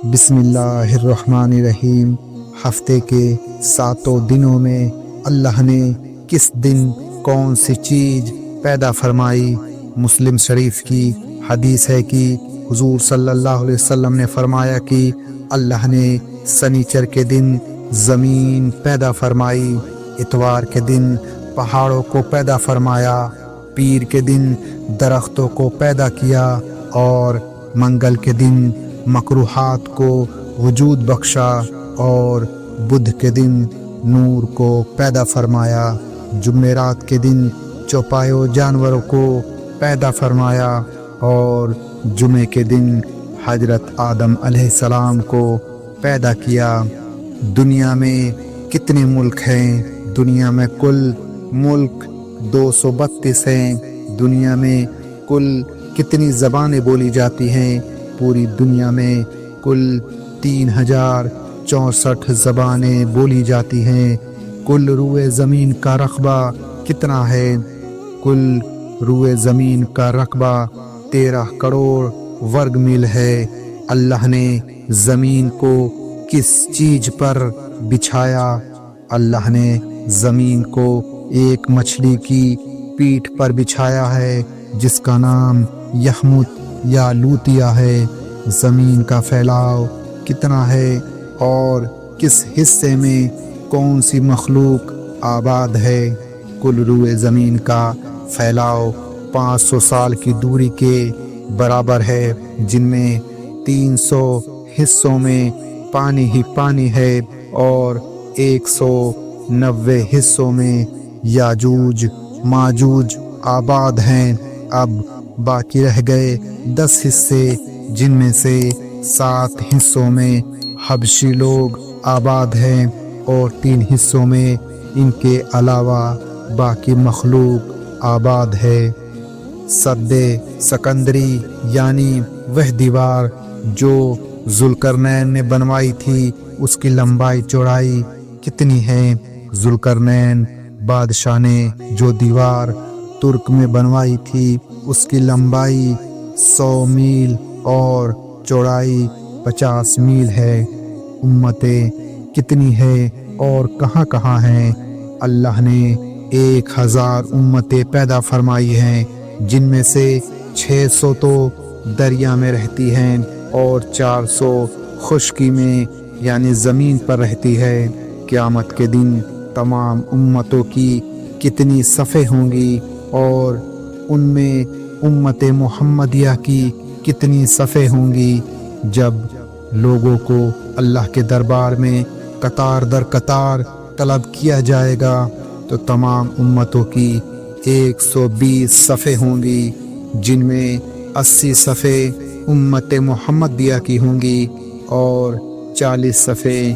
بسم اللہ الرحمن الرحیم۔ ہفتے کے 7 دنوں میں اللہ نے کس دن کون سی چیز پیدا فرمائی؟ مسلم شریف کی حدیث ہے کہ حضور صلی اللہ علیہ وسلم نے فرمایا کہ اللہ نے سنیچر کے دن زمین پیدا فرمائی، اتوار کے دن پہاڑوں کو پیدا فرمایا، پیر کے دن درختوں کو پیدا کیا اور منگل کے دن مکروہات کو وجود بخشا اور بدھ کے دن نور کو پیدا فرمایا، جمعرات کے دن چوپایوں جانوروں کو پیدا فرمایا اور جمعے کے دن حضرت آدم علیہ السلام کو پیدا کیا۔ دنیا میں کتنے ملک ہیں؟ دنیا میں کل ملک 232 ہیں۔ دنیا میں کل کتنی زبانیں بولی جاتی ہیں؟ پوری دنیا میں کل 3064 زبانیں بولی جاتی ہیں۔ کل روئے زمین کا رقبہ کتنا ہے؟ کل روئے زمین کا رقبہ 13 کروڑ ورگ میل ہے۔ اللہ نے زمین کو کس چیز پر بچھایا؟ اللہ نے زمین کو ایک مچھلی کی پیٹھ پر بچھایا ہے جس کا نام یحمت یا لوتیا ہے۔ زمین کا پھیلاؤ کتنا ہے اور کس حصے میں کون سی مخلوق آباد ہے؟ کل روئے زمین کا پھیلاؤ 500 سال کی دوری کے برابر ہے، جن میں 300 حصوں میں پانی ہی پانی ہے اور 190 حصوں میں یاجوج ماجوج آباد ہیں۔ اب باقی رہ گئے 10 حصے، جن میں سے 7 حصوں میں حبشی لوگ آباد ہیں اور 3 حصوں میں ان کے علاوہ باقی مخلوق آباد ہے۔ سد سکندری یعنی وہ دیوار جو ذوالقرنین نے بنوائی تھی، اس کی لمبائی چوڑائی کتنی ہے؟ ذوالقرنین بادشاہ نے جو دیوار ترک میں بنوائی تھی، اس کی لمبائی 100 میل اور چوڑائی 50 میل ہے۔ امتیں کتنی ہے اور کہاں کہاں ہیں؟ اللہ نے 1000 امتیں پیدا فرمائی ہیں، جن میں سے 600 تو دریا میں رہتی ہیں اور 400 خشکی میں یعنی زمین پر رہتی ہے۔ قیامت کے دن تمام امتوں کی کتنی صفیں ہوں گی اور ان میں امت محمدیہ کی کتنی صفیں ہوں گی؟ جب لوگوں کو اللہ کے دربار میں قطار در قطار طلب کیا جائے گا تو تمام امتوں کی 120 صفیں ہوں گی، جن میں 80 صفیں امت محمدیہ کی ہوں گی اور 40 صفیں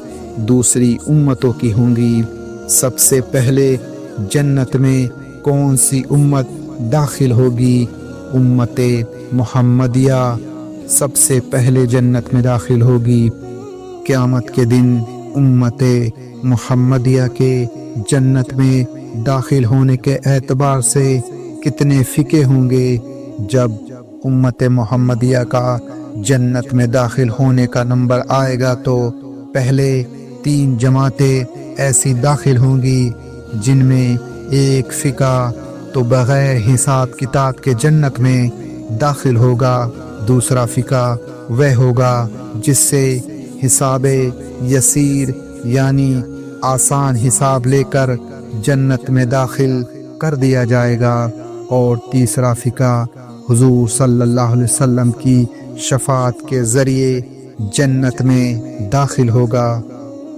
دوسری امتوں کی ہوں گی۔ سب سے پہلے جنت میں کون سی امت داخل ہوگی؟ امت محمدیہ سب سے پہلے جنت میں داخل ہوگی۔ قیامت کے دن امت محمدیہ کے جنت میں داخل ہونے کے اعتبار سے کتنے فقے ہوں گے؟ جب امت محمدیہ کا جنت میں داخل ہونے کا نمبر آئے گا تو پہلے 3 جماعتیں ایسی داخل ہوں گی جن میں ایک فقہ تو بغیر حساب کتاب کے جنت میں داخل ہوگا، دوسرا فقہ وہ ہوگا جس سے حساب یسیر یعنی آسان حساب لے کر جنت میں داخل کر دیا جائے گا، اور تیسرا فقہ حضور صلی اللہ علیہ وسلم کی شفاعت کے ذریعے جنت میں داخل ہوگا۔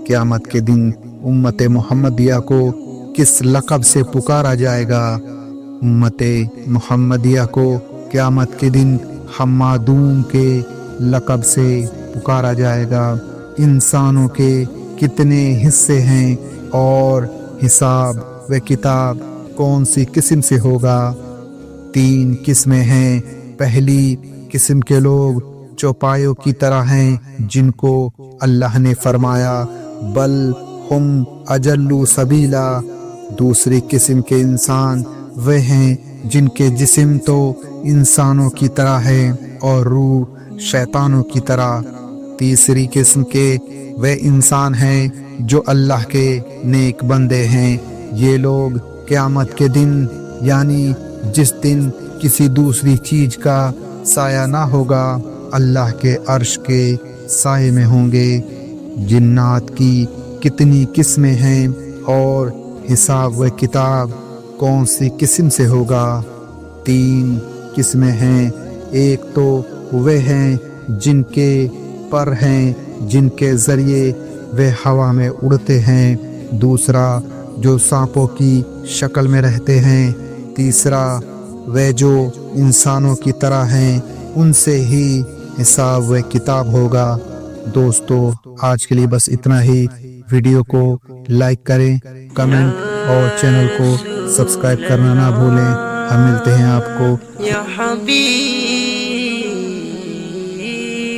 قیامت کے دن امت محمدیہ کو کس لقب سے پکارا جائے گا؟ امت محمدیہ کو قیامت کے دن حمادون کے لقب سے پکارا جائے گا۔ انسانوں کے کتنے حصے ہیں اور حساب و کتاب کون سی قسم سے ہوگا؟ 3 قسمیں ہیں۔ پہلی قسم کے لوگ چوپایوں کی طرح ہیں، جن کو اللہ نے فرمایا بل ہم اجلوا سبیلا۔ دوسری قسم کے انسان وہ ہیں جن کے جسم تو انسانوں کی طرح ہے اور روح شیطانوں کی طرح۔ تیسری قسم کے وہ انسان ہیں جو اللہ کے نیک بندے ہیں۔ یہ لوگ قیامت کے دن یعنی جس دن کسی دوسری چیز کا سایہ نہ ہوگا اللہ کے عرش کے سائے میں ہوں گے۔ جنات کی کتنی قسمیں ہیں اور حساب و کتاب کون سی قسم سے ہوگا؟ 3 قسمیں ہیں۔ ایک تو وہ ہیں جن کے پر ہیں جن کے ذریعے وہ ہوا میں اڑتے ہیں۔ دوسرا جو سانپوں کی شکل میں رہتے ہیں۔ تیسرا وہ جو انسانوں کی طرح ہیں، ان سے ہی حساب و کتاب ہوگا۔ دوستو آج کے لیے بس اتنا ہی۔ ویڈیو کو لائک کریں، کمنٹ اور چینل کو سبسکرائب کرنا نہ بھولیں۔ ہم ملتے ہیں آپ کو یا حبیب